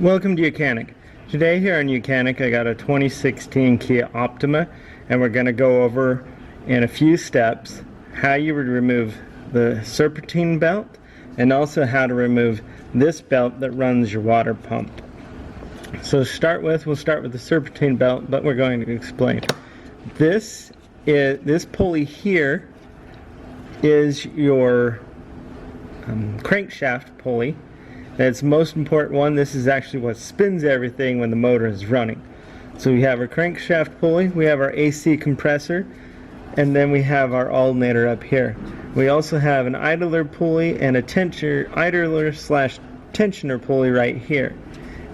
Welcome to YOUCANIC. Today here on YOUCANIC I got a 2016 Kia Optima, and we're going to go over in a few steps how you would remove the Serpentine belt and also how to remove this belt that runs your water pump. So we'll start with the Serpentine belt, but we're going to explain. This pulley here is your crankshaft pulley. That's the most important one. This is actually what spins everything when the motor is running. So we have our crankshaft pulley, we have our AC compressor, and then we have our alternator up here. We also have an idler pulley and a idler/tensioner pulley right here.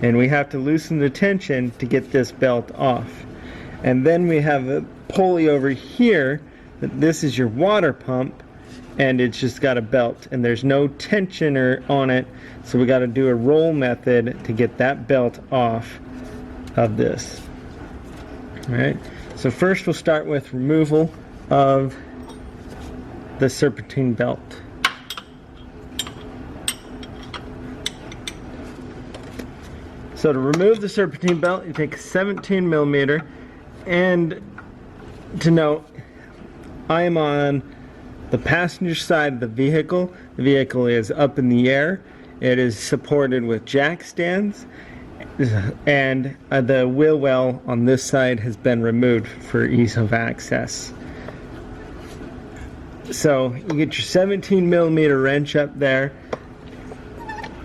And we have to loosen the tension to get this belt off. And then we have a pulley over here. This is your water pump, and it's just got a belt and there's no tensioner on it, so we got to do a roll method to get that belt off of this. Alright, so first we'll start with removal of the Serpentine belt. So to remove the Serpentine belt, you take a 17 millimeter, and to note, I am on the passenger side of the vehicle. The vehicle is up in the air. It is supported with jack stands, and the wheel well on this side has been removed for ease of access. So you get your 17 millimeter wrench up there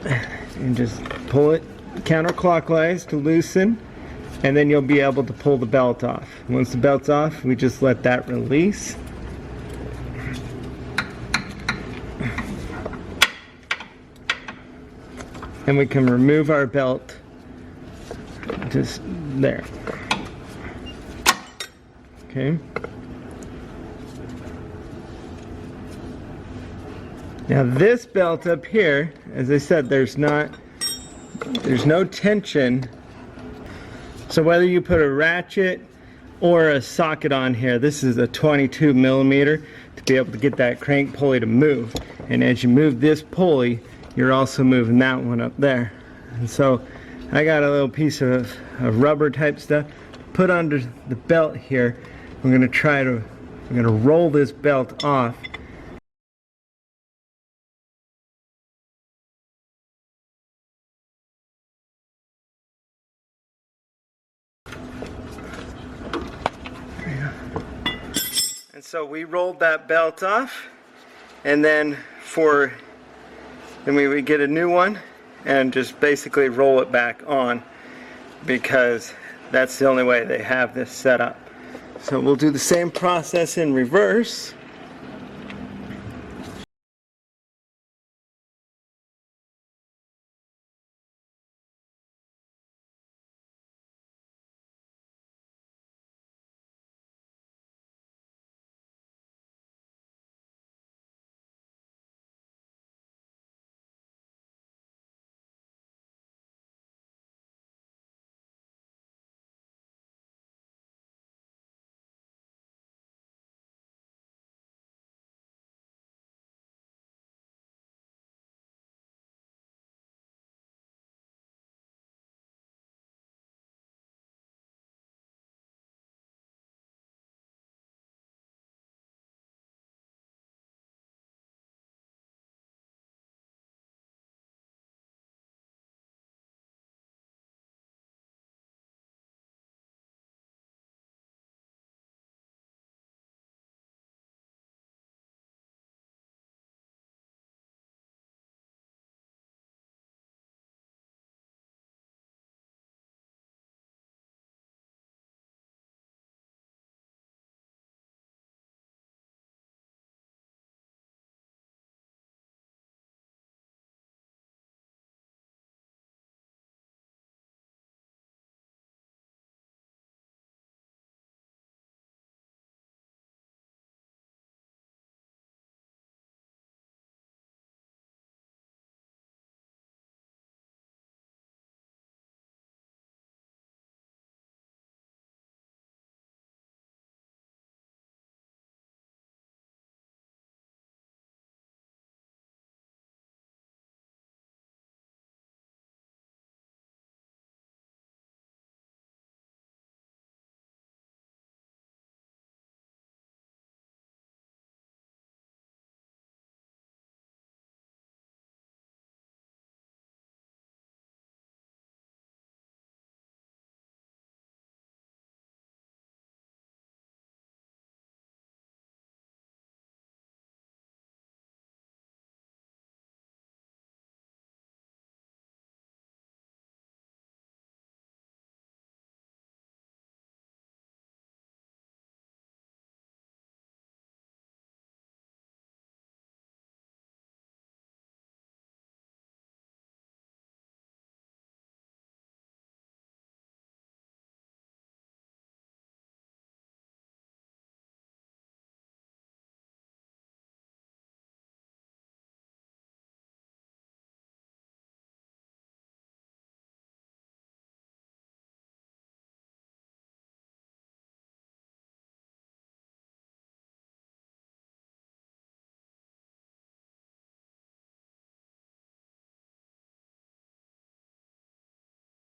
and just pull it counterclockwise to loosen, and then you'll be able to pull the belt off. Once the belt's off, we just let that release. And we can remove our belt just there. Okay. Now this belt up here, as I said, there's no tension. So whether you put a ratchet or a socket on here, this is a 22 millimeter to be able to get that crank pulley to move. And as you move this pulley, you're also moving that one up there. And so I got a little piece of rubber type stuff put under the belt here. We're going to roll this belt off. And so we rolled that belt off, and then we would get a new one and just basically roll it back on, because that's the only way they have this set up. So we'll do the same process in reverse.